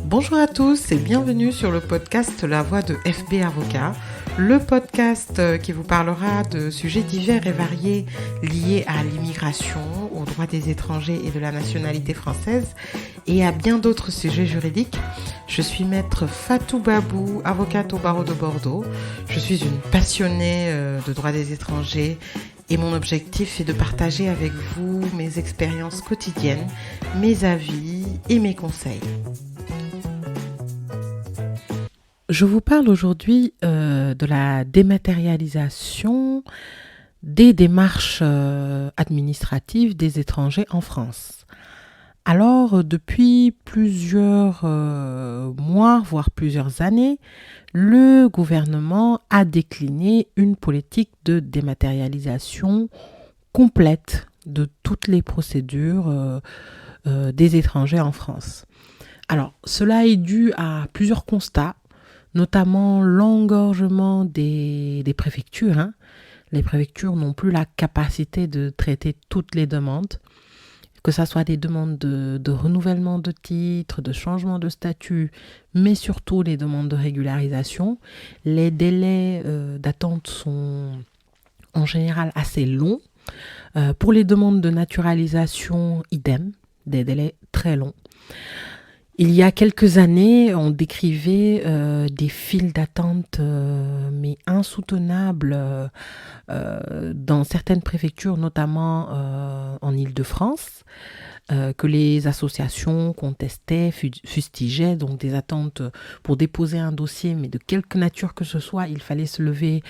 Bonjour à tous et bienvenue sur le podcast La Voix de FB Avocat, le podcast qui vous parlera de sujets divers et variés liés à l'immigration, aux droits des étrangers et de la nationalité française et à bien d'autres sujets juridiques. Je suis maître Fatou Babou, avocate au barreau de Bordeaux. Je suis une passionnée de droits des étrangers et mon objectif est de partager avec vous mes expériences quotidiennes, mes avis et mes conseils. Je vous parle aujourd'hui de la dématérialisation des démarches administratives des étrangers en France. Alors, depuis plusieurs mois, voire plusieurs années, le gouvernement a décliné une politique de dématérialisation complète de toutes les procédures des étrangers en France. Alors, cela est dû à plusieurs constats, notamment l'engorgement des préfectures. Les préfectures n'ont plus la capacité de traiter toutes les demandes, que ce soit des demandes de renouvellement de titres, de changement de statut, mais surtout les demandes de régularisation. Les délais d'attente sont en général assez longs. Pour les demandes de naturalisation, idem, des délais très longs. Il y a quelques années, on décrivait des files d'attente mais insoutenables dans certaines préfectures, notamment en Île-de-France, que les associations contestaient, fustigeaient, donc des attentes pour déposer un dossier, mais de quelque nature que ce soit, il fallait se lever,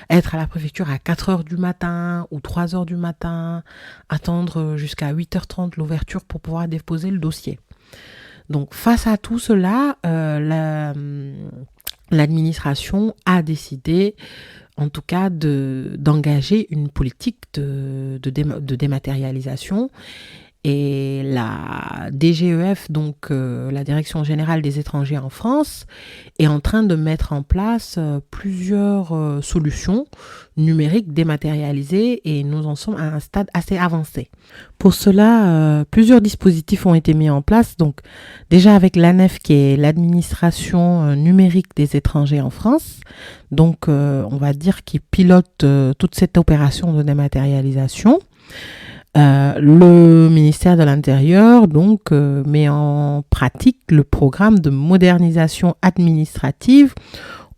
être à la préfecture à 4h du matin ou 3h du matin, attendre jusqu'à 8h30 l'ouverture pour pouvoir déposer le dossier. Donc, face à tout cela, l'administration a décidé, en tout cas, d'engager une politique de dématérialisation. Et la DGEF, donc la Direction Générale des Étrangers en France, est en train de mettre en place plusieurs solutions numériques dématérialisées et nous en sommes à un stade assez avancé. Pour cela, plusieurs dispositifs ont été mis en place. Donc déjà avec l'ANEF qui est l'administration numérique des étrangers en France, donc on va dire qui pilote toute cette opération de dématérialisation. Le ministère de l'Intérieur donc met en pratique le programme de modernisation administrative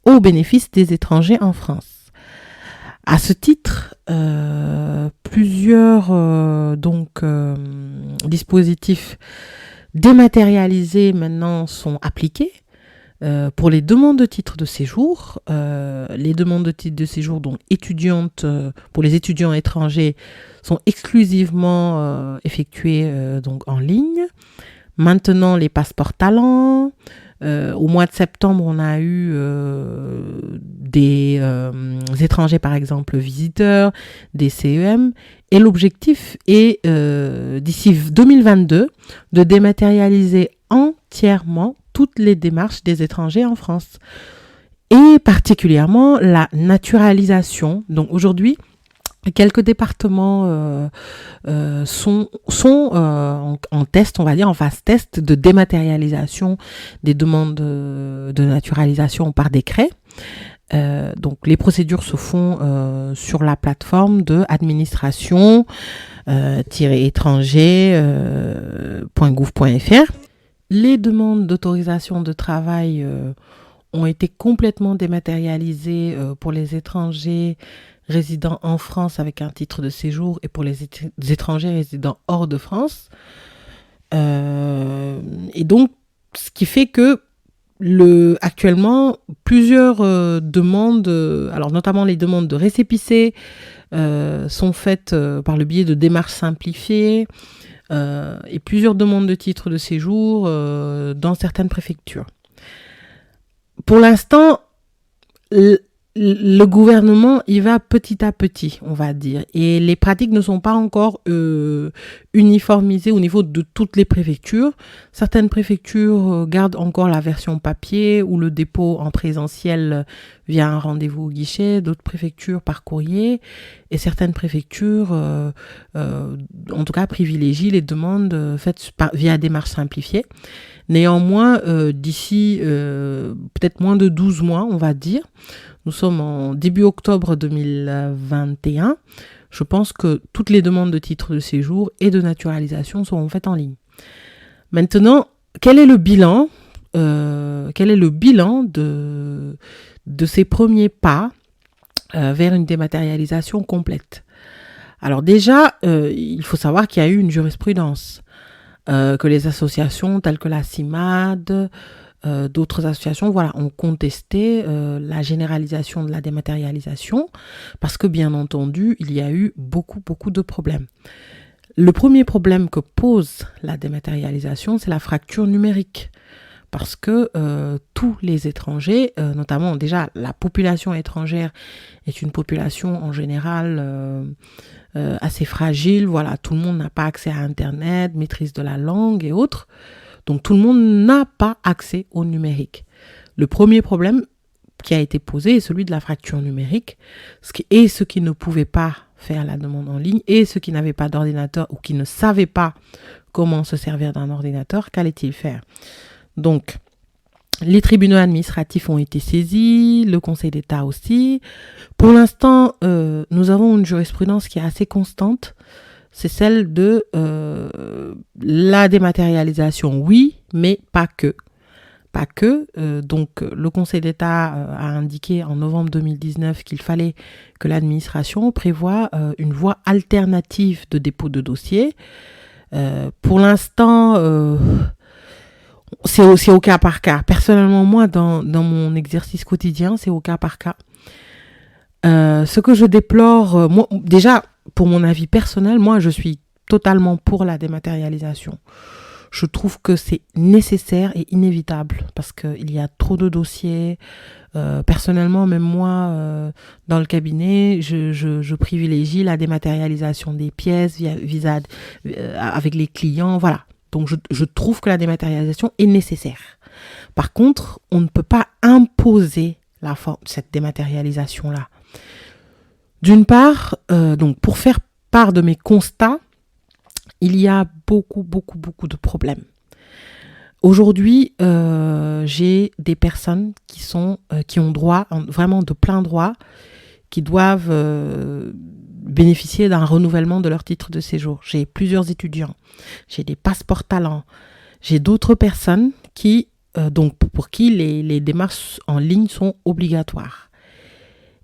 au bénéfice des étrangers en France. À ce titre, plusieurs dispositifs dématérialisés maintenant sont appliqués. Pour les demandes de titres de séjour, les demandes de titres de séjour donc étudiantes pour les étudiants étrangers sont exclusivement effectuées donc en ligne. Maintenant, les passeports talents. Au mois de septembre, on a eu des étrangers, par exemple, visiteurs, des CEM. Et l'objectif est, d'ici 2022, de dématérialiser entièrement toutes les démarches des étrangers en France. Et particulièrement la naturalisation. Donc aujourd'hui, quelques départements sont en test, on va dire, en phase test de dématérialisation des demandes de naturalisation par décret. Donc les procédures se font sur la plateforme de administration-étranger.gouv.fr. Les demandes d'autorisation de travail ont été complètement dématérialisées pour les étrangers résidant en France avec un titre de séjour et pour les étrangers résidant hors de France. Et donc, ce qui fait que actuellement, plusieurs demandes, alors notamment les demandes de récépissé, sont faites par le biais de démarches simplifiées et plusieurs demandes de titres de séjour dans certaines préfectures. Pour l'instant, le gouvernement, il va petit à petit, on va dire. Et les pratiques ne sont pas encore uniformisées au niveau de toutes les préfectures. Certaines préfectures gardent encore la version papier ou le dépôt en présentiel via un rendez-vous au guichet. D'autres préfectures par courrier. Et certaines préfectures, en tout cas, privilégient les demandes faites via démarche simplifiée. Néanmoins, d'ici peut-être moins de 12 mois, on va dire, nous sommes en début octobre 2021. Je pense que toutes les demandes de titre de séjour et de naturalisation seront faites en ligne. Maintenant, quel est le bilan de ces premiers pas vers une dématérialisation complète? Alors déjà, il faut savoir qu'il y a eu une jurisprudence, que les associations telles que la CIMAD, d'autres associations ont contesté la généralisation de la dématérialisation parce que bien entendu il y a eu beaucoup de problèmes. Le premier problème que pose la dématérialisation, c'est la fracture numérique, parce que tous les étrangers, notamment déjà la population étrangère est une population en général assez fragile, tout le monde n'a pas accès à Internet, maîtrise de la langue et autres. Donc tout le monde n'a pas accès au numérique. Le premier problème qui a été posé est celui de la fracture numérique. Et ceux qui ne pouvaient pas faire la demande en ligne et ceux qui n'avaient pas d'ordinateur ou qui ne savaient pas comment se servir d'un ordinateur, qu'allaient-ils faire? Donc les tribunaux administratifs ont été saisis, le Conseil d'État aussi. Pour l'instant, nous avons une jurisprudence qui est assez constante. C'est celle de la dématérialisation, oui, mais pas que. Pas que. Donc, le Conseil d'État a indiqué en novembre 2019 qu'il fallait que l'administration prévoie une voie alternative de dépôt de dossier. Pour l'instant, c'est au cas par cas. Personnellement, moi, dans mon exercice quotidien, c'est au cas par cas. Ce que je déplore, moi, déjà, pour mon avis personnel, moi, je suis totalement pour la dématérialisation. Je trouve que c'est nécessaire et inévitable parce qu'il y a trop de dossiers. Personnellement, même moi, dans le cabinet, je privilégie la dématérialisation des pièces avec les clients. Voilà. Donc, je trouve que la dématérialisation est nécessaire. Par contre, on ne peut pas imposer cette dématérialisation-là. D'une part, donc pour faire part de mes constats, il y a beaucoup de problèmes. Aujourd'hui, j'ai des personnes qui ont droit, vraiment de plein droit, qui doivent bénéficier d'un renouvellement de leur titre de séjour. J'ai plusieurs étudiants, j'ai des passeports talents, j'ai d'autres personnes donc pour qui les démarches en ligne sont obligatoires.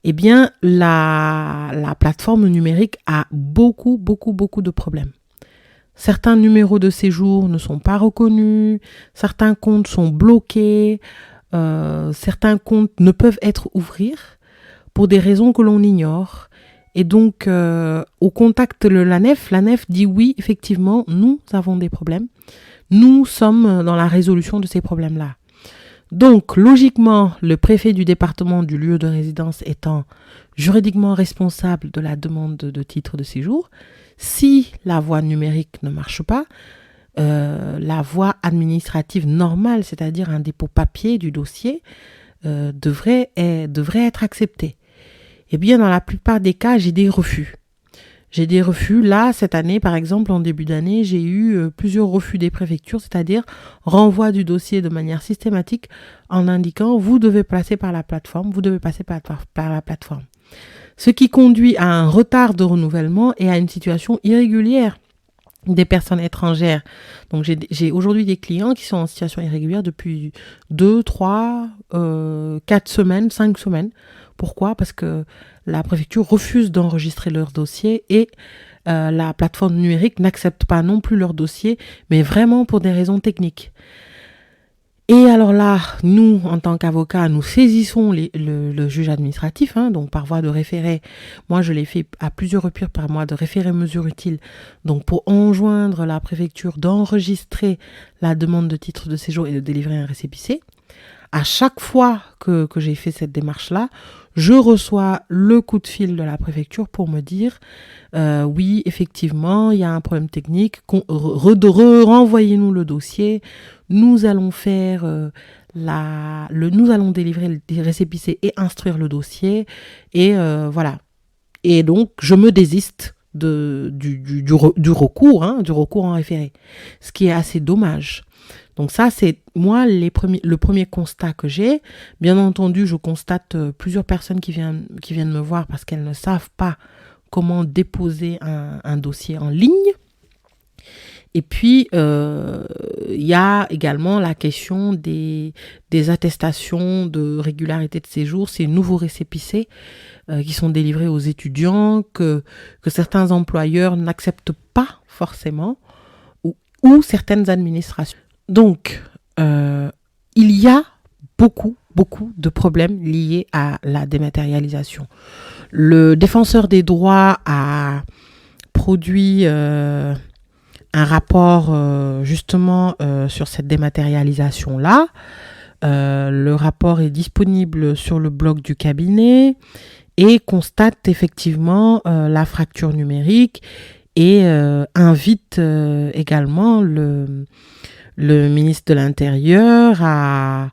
Eh bien, la plateforme numérique a beaucoup de problèmes. Certains numéros de séjour ne sont pas reconnus, certains comptes sont bloqués, certains comptes ne peuvent être ouverts pour des raisons que l'on ignore. Et donc, au contact de l'ANEF dit oui, effectivement, nous avons des problèmes. Nous sommes dans la résolution de ces problèmes-là. Donc, logiquement, le préfet du département du lieu de résidence étant juridiquement responsable de la demande de titre de séjour, si la voie numérique ne marche pas, la voie administrative normale, c'est-à-dire un dépôt papier du dossier, devrait être acceptée. Eh bien, dans la plupart des cas, j'ai des refus. Là, cette année, par exemple, en début d'année, j'ai eu plusieurs refus des préfectures, c'est-à-dire renvoi du dossier de manière systématique en indiquant « vous devez passer par la plateforme, vous devez passer par la plateforme ». Ce qui conduit à un retard de renouvellement et à une situation irrégulière des personnes étrangères. Donc, j'ai aujourd'hui des clients qui sont en situation irrégulière depuis 2, 3, 4 semaines, 5 semaines. Pourquoi ? Parce que la préfecture refuse d'enregistrer leur dossier et la plateforme numérique n'accepte pas non plus leur dossier, mais vraiment pour des raisons techniques. Et alors là, nous, en tant qu'avocats, nous saisissons le juge administratif, donc par voie de référé. Moi, je l'ai fait à plusieurs reprises par mois de référé mesure utile, donc pour enjoindre la préfecture d'enregistrer la demande de titre de séjour et de délivrer un récépissé. À chaque fois que j'ai fait cette démarche-là, je reçois le coup de fil de la préfecture pour me dire oui, effectivement, il y a un problème technique, renvoyez-nous le dossier, nous allons faire nous allons délivrer les récépissés et instruire le dossier, et voilà. Et donc, je me désiste du recours, du recours en référé, ce qui est assez dommage. Donc ça, c'est moi le premier constat que j'ai. Bien entendu, je constate plusieurs personnes qui viennent me voir parce qu'elles ne savent pas comment déposer un dossier en ligne. Et puis, il y a également la question des attestations de régularité de séjour, ces nouveaux récépissés qui sont délivrés aux étudiants, que certains employeurs n'acceptent pas forcément, ou certaines administrations. Donc, il y a beaucoup de problèmes liés à la dématérialisation. Le défenseur des droits a produit un rapport justement sur cette dématérialisation-là. Le rapport est disponible sur le blog du cabinet et constate effectivement la fracture numérique et invite également le ministre de l'Intérieur à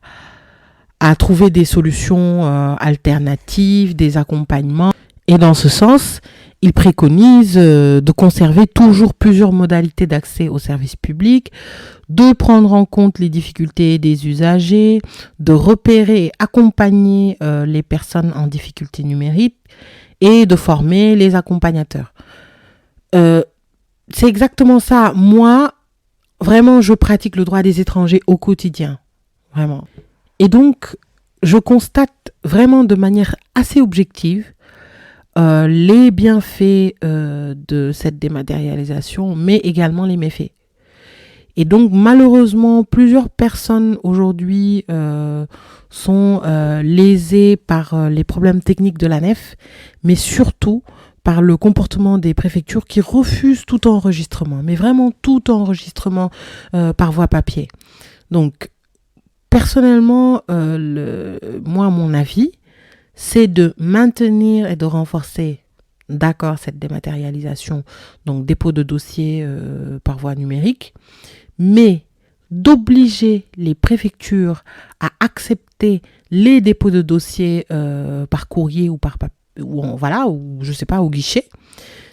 trouver des solutions alternatives, des accompagnements. Et dans ce sens, il préconise de conserver toujours plusieurs modalités d'accès aux services publics, de prendre en compte les difficultés des usagers, de repérer et accompagner les personnes en difficulté numérique et de former les accompagnateurs. C'est exactement ça. Moi, vraiment, je pratique le droit des étrangers au quotidien. Vraiment. Et donc, je constate vraiment de manière assez objective les bienfaits de cette dématérialisation, mais également les méfaits. Et donc, malheureusement, plusieurs personnes aujourd'hui sont lésées par les problèmes techniques de l'ANEF, mais surtout par le comportement des préfectures qui refusent tout enregistrement, mais vraiment tout enregistrement par voie papier. Donc, personnellement, moi, mon avis, c'est de maintenir et de renforcer, d'accord, cette dématérialisation, donc dépôt de dossier par voie numérique, mais d'obliger les préfectures à accepter les dépôts de dossiers par courrier ou par papier, ou je sais pas, au guichet,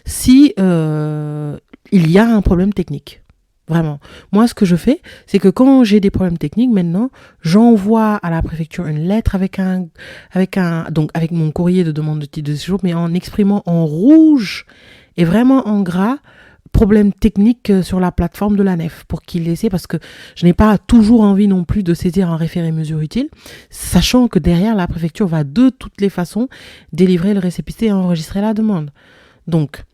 si il y a un problème technique. Vraiment. Moi, ce que je fais, c'est que quand j'ai des problèmes techniques, maintenant, j'envoie à la préfecture une lettre avec mon courrier de demande de titre de séjour, mais en exprimant en rouge et vraiment en gras, problème technique sur la plateforme de l'ANEF pour qu'ils essaient, parce que je n'ai pas toujours envie non plus de saisir un référé mesure utile, sachant que derrière, la préfecture va de toutes les façons délivrer le récépissé et enregistrer la demande. Donc,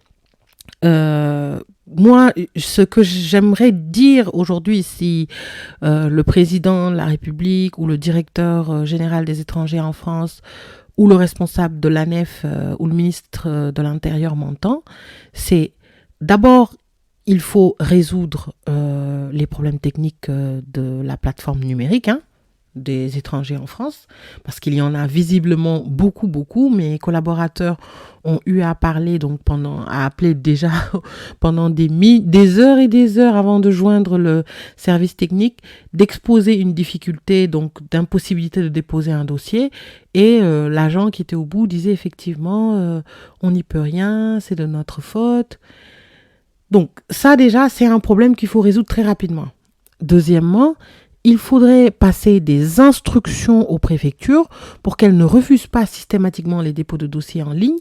moi, ce que j'aimerais dire aujourd'hui, si le président de la République ou le directeur général des étrangers en France ou le responsable de l'ANEF ou le ministre de l'Intérieur m'entend, c'est d'abord, il faut résoudre les problèmes techniques de la plateforme numérique, des étrangers en France, parce qu'il y en a visiblement beaucoup. Mes collaborateurs ont eu à parler, à appeler déjà pendant des heures et des heures avant de joindre le service technique, d'exposer une difficulté, donc d'impossibilité de déposer un dossier, et l'agent qui était au bout disait effectivement on n'y peut rien, c'est de notre faute. Donc ça déjà, c'est un problème qu'il faut résoudre très rapidement. Deuxièmement, il faudrait passer des instructions aux préfectures pour qu'elles ne refusent pas systématiquement les dépôts de dossiers en ligne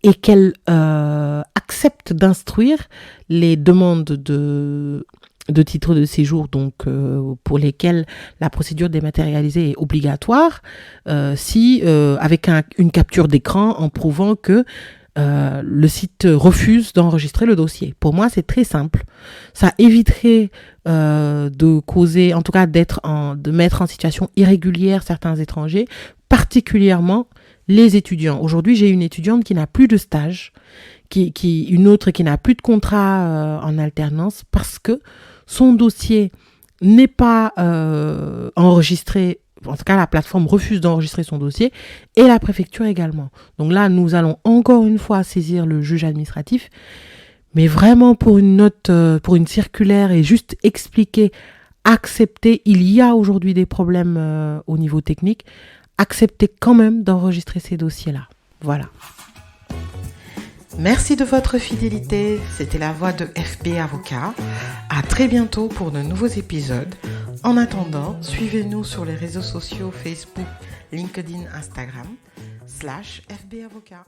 et qu'elles acceptent d'instruire les demandes de titres de séjour, donc pour lesquels la procédure dématérialisée est obligatoire, avec une capture d'écran en prouvant que le site refuse d'enregistrer le dossier. Pour moi, c'est très simple. Ça éviterait de causer, en tout cas de mettre en situation irrégulière certains étrangers, particulièrement les étudiants. Aujourd'hui, j'ai une étudiante qui n'a plus de stage, une autre qui n'a plus de contrat en alternance parce que son dossier n'est pas enregistré en tout cas, la plateforme refuse d'enregistrer son dossier et la préfecture également. Donc là, nous allons encore une fois saisir le juge administratif, mais vraiment pour une note, pour une circulaire et juste expliquer, accepter, il y a aujourd'hui des problèmes au niveau technique, accepter quand même d'enregistrer ces dossiers-là. Voilà. Merci de votre fidélité. C'était la voix de FB Avocat. À très bientôt pour de nouveaux épisodes. En attendant, suivez-nous sur les réseaux sociaux Facebook, LinkedIn, Instagram /FB Avocat.